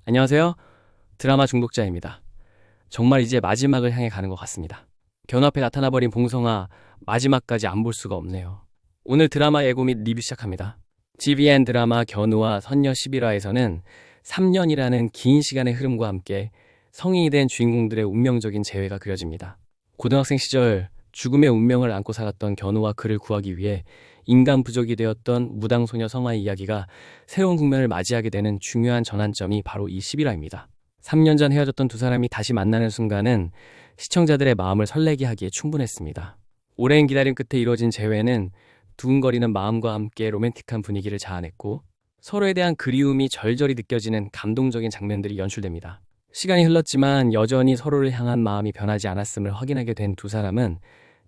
안녕하세요. 드라마 중독자입니다. 정말 이제 마지막을 향해 가는 것 같습니다. 견우 앞에 나타나버린 봉성아, 마지막까지 안 볼 수가 없네요. 오늘 드라마 예고 및 리뷰 시작합니다. GVN 드라마 견우와 선녀 11화에서는 3년이라는 긴 시간의 흐름과 함께 성인이 된 주인공들의 운명적인 재회가 그려집니다. 고등학생 시절 죽음의 운명을 안고 살았던 견우와 그를 구하기 위해 인간 부족이 되었던 무당소녀 성화의 이야기가 새로운 국면을 맞이하게 되는 중요한 전환점이 바로 이 11화입니다. 3년 전 헤어졌던 두 사람이 다시 만나는 순간은 시청자들의 마음을 설레게 하기에 충분했습니다. 오랜 기다림 끝에 이루어진 재회는 두근거리는 마음과 함께 로맨틱한 분위기를 자아냈고 서로에 대한 그리움이 절절히 느껴지는 감동적인 장면들이 연출됩니다. 시간이 흘렀지만 여전히 서로를 향한 마음이 변하지 않았음을 확인하게 된 두 사람은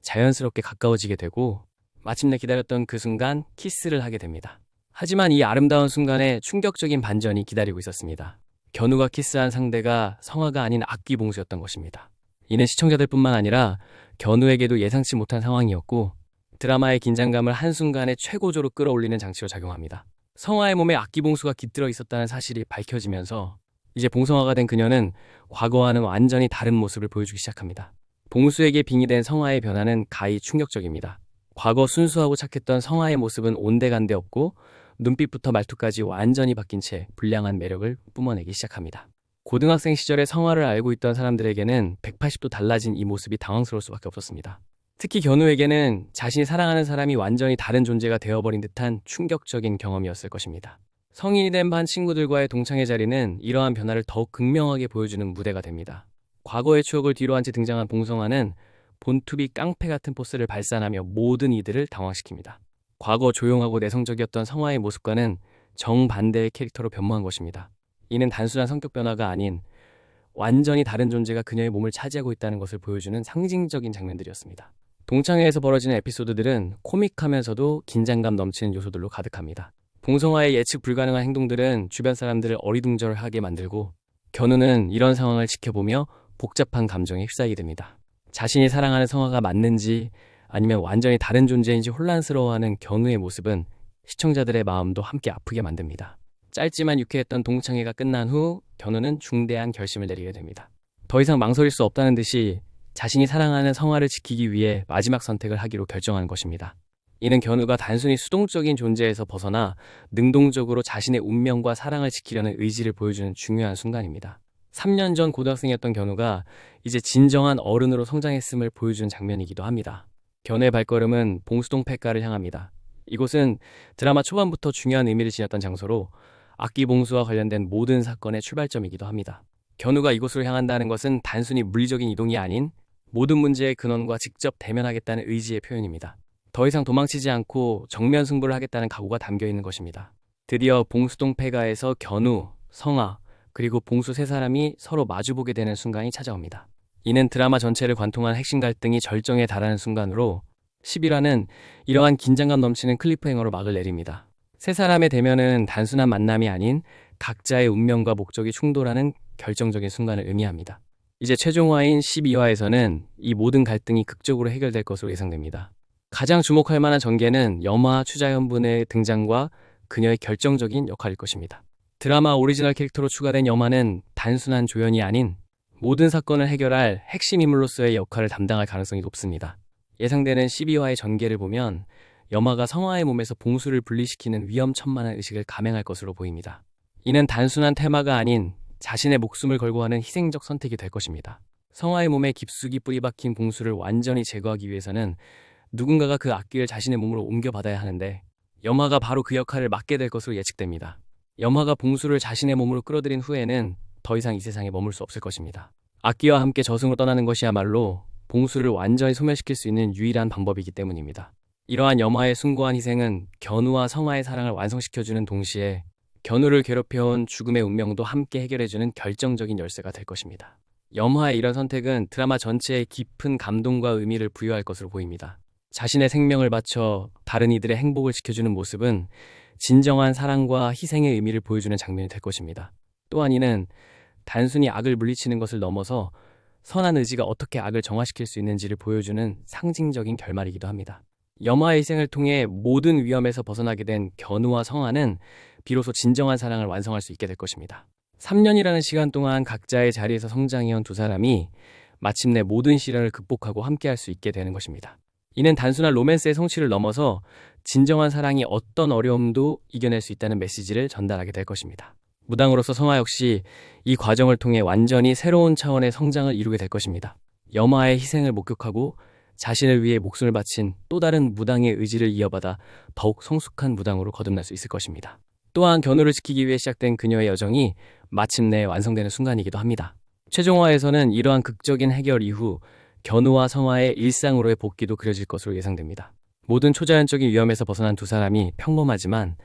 자연스럽게 가까워지게 되고 마침내 기다렸던 그 순간 키스를 하게 됩니다. 하지만 이 아름다운 순간에 충격적인 반전이 기다리고 있었습니다. 견우가 키스한 상대가 성화가 아닌 악귀봉수였던 것입니다. 이는 시청자들뿐만 아니라 견우에게도 예상치 못한 상황이었고 드라마의 긴장감을 한순간에 최고조로 끌어올리는 장치로 작용합니다. 성화의 몸에 악귀봉수가 깃들어 있었다는 사실이 밝혀지면서 이제 봉성화가 된 그녀는 과거와는 완전히 다른 모습을 보여주기 시작합니다. 봉수에게 빙의된 성화의 변화는 가히 충격적입니다. 과거 순수하고 착했던 성화의 모습은 온데간데 없고 눈빛부터 말투까지 완전히 바뀐 채 불량한 매력을 뿜어내기 시작합니다. 고등학생 시절의 성화를 알고 있던 사람들에게는 180도 달라진 이 모습이 당황스러울 수밖에 없었습니다. 특히 견우에게는 자신이 사랑하는 사람이 완전히 다른 존재가 되어버린 듯한 충격적인 경험이었을 것입니다. 성인이 된 반 친구들과의 동창회 자리는 이러한 변화를 더욱 극명하게 보여주는 무대가 됩니다. 과거의 추억을 뒤로한 채 등장한 봉성화는 본투비 깡패 같은 포스를 발산하며 모든 이들을 당황시킵니다. 과거 조용하고 내성적이었던 성화의 모습과는 정반대의 캐릭터로 변모한 것입니다. 이는 단순한 성격 변화가 아닌 완전히 다른 존재가 그녀의 몸을 차지하고 있다는 것을 보여주는 상징적인 장면들이었습니다. 동창회에서 벌어지는 에피소드들은 코믹하면서도 긴장감 넘치는 요소들로 가득합니다. 봉성화의 예측 불가능한 행동들은 주변 사람들을 어리둥절하게 만들고 견우는 이런 상황을 지켜보며 복잡한 감정에 휩싸이게 됩니다. 자신이 사랑하는 성화가 맞는지 아니면 완전히 다른 존재인지 혼란스러워하는 견우의 모습은 시청자들의 마음도 함께 아프게 만듭니다. 짧지만 유쾌했던 동창회가 끝난 후 견우는 중대한 결심을 내리게 됩니다. 더 이상 망설일 수 없다는 듯이 자신이 사랑하는 성화를 지키기 위해 마지막 선택을 하기로 결정하는 것입니다. 이는 견우가 단순히 수동적인 존재에서 벗어나 능동적으로 자신의 운명과 사랑을 지키려는 의지를 보여주는 중요한 순간입니다. 3년 전 고등학생이었던 견우가 이제 진정한 어른으로 성장했음을 보여주는 장면이기도 합니다. 견우의 발걸음은 봉수동 폐가를 향합니다. 이곳은 드라마 초반부터 중요한 의미를 지녔던 장소로 악기 봉수와 관련된 모든 사건의 출발점이기도 합니다. 견우가 이곳으로 향한다는 것은 단순히 물리적인 이동이 아닌 모든 문제의 근원과 직접 대면하겠다는 의지의 표현입니다. 더 이상 도망치지 않고 정면 승부를 하겠다는 각오가 담겨 있는 것입니다. 드디어 봉수동 폐가에서 견우, 성화, 그리고 봉수 세 사람이 서로 마주보게 되는 순간이 찾아옵니다. 이는 드라마 전체를 관통한 핵심 갈등이 절정에 달하는 순간으로 11화는 이러한 긴장감 넘치는 클리프행어로 막을 내립니다. 세 사람의 대면은 단순한 만남이 아닌 각자의 운명과 목적이 충돌하는 결정적인 순간을 의미합니다. 이제 최종화인 12화에서는 이 모든 갈등이 극적으로 해결될 것으로 예상됩니다. 가장 주목할 만한 전개는 염화 추자연분의 등장과 그녀의 결정적인 역할일 것입니다. 드라마 오리지널 캐릭터로 추가된 염화는 단순한 조연이 아닌 모든 사건을 해결할 핵심 인물로서의 역할을 담당할 가능성이 높습니다. 예상되는 12화의 전개를 보면 염화가 성화의 몸에서 봉수를 분리시키는 위험천만한 의식을 감행할 것으로 보입니다. 이는 단순한 테마가 아닌 자신의 목숨을 걸고 하는 희생적 선택이 될 것입니다. 성화의 몸에 깊숙이 뿌리박힌 봉수를 완전히 제거하기 위해서는 누군가가 그 악기를 자신의 몸으로 옮겨받아야 하는데 염화가 바로 그 역할을 맡게 될 것으로 예측됩니다. 염화가 봉수를 자신의 몸으로 끌어들인 후에는 더 이상 이 세상에 머물 수 없을 것입니다. 악기와 함께 저승으로 떠나는 것이야말로 봉수를 완전히 소멸시킬 수 있는 유일한 방법이기 때문입니다. 이러한 염화의 숭고한 희생은 견우와 성화의 사랑을 완성시켜주는 동시에 견우를 괴롭혀온 죽음의 운명도 함께 해결해주는 결정적인 열쇠가 될 것입니다. 염화의 이런 선택은 드라마 전체에 깊은 감동과 의미를 부여할 것으로 보입니다. 자신의 생명을 바쳐 다른 이들의 행복을 지켜주는 모습은 진정한 사랑과 희생의 의미를 보여주는 장면이 될 것입니다. 또한 이는 단순히 악을 물리치는 것을 넘어서 선한 의지가 어떻게 악을 정화시킬 수 있는지를 보여주는 상징적인 결말이기도 합니다. 염화의 희생을 통해 모든 위험에서 벗어나게 된 견우와 성화는 비로소 진정한 사랑을 완성할 수 있게 될 것입니다. 3년이라는 시간 동안 각자의 자리에서 성장해온 두 사람이 마침내 모든 시련을 극복하고 함께할 수 있게 되는 것입니다. 이는 단순한 로맨스의 성취를 넘어서 진정한 사랑이 어떤 어려움도 이겨낼 수 있다는 메시지를 전달하게 될 것입니다. 무당으로서 성화 역시 이 과정을 통해 완전히 새로운 차원의 성장을 이루게 될 것입니다. 염화의 희생을 목격하고 자신을 위해 목숨을 바친 또 다른 무당의 의지를 이어받아 더욱 성숙한 무당으로 거듭날 수 있을 것입니다. 또한 견우를 지키기 위해 시작된 그녀의 여정이 마침내 완성되는 순간이기도 합니다. 최종화에서는 이러한 극적인 해결 이후 견우와 성화의 일상으로의 복귀도 그려질 것으로 예상됩니다. 모든 초자연적인 위험에서 벗어난 두 사람이 평범하지만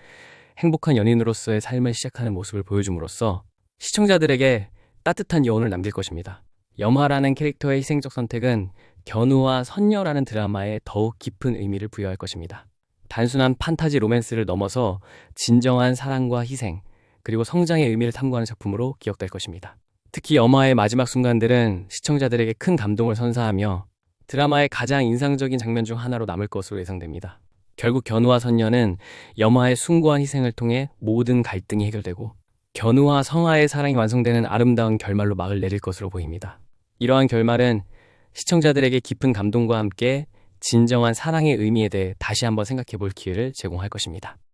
행복한 연인으로서의 삶을 시작하는 모습을 보여줌으로써 시청자들에게 따뜻한 여운을 남길 것입니다. 염화라는 캐릭터의 희생적 선택은 견우와 선녀라는 드라마에 더욱 깊은 의미를 부여할 것입니다. 단순한 판타지 로맨스를 넘어서 진정한 사랑과 희생, 그리고 성장의 의미를 탐구하는 작품으로 기억될 것입니다. 특히 염화의 마지막 순간들은 시청자들에게 큰 감동을 선사하며 드라마의 가장 인상적인 장면 중 하나로 남을 것으로 예상됩니다. 결국 견우와 선녀는 염화의 숭고한 희생을 통해 모든 갈등이 해결되고 견우와 성화의 사랑이 완성되는 아름다운 결말로 막을 내릴 것으로 보입니다. 이러한 결말은 시청자들에게 깊은 감동과 함께 진정한 사랑의 의미에 대해 다시 한번 생각해 볼 기회를 제공할 것입니다.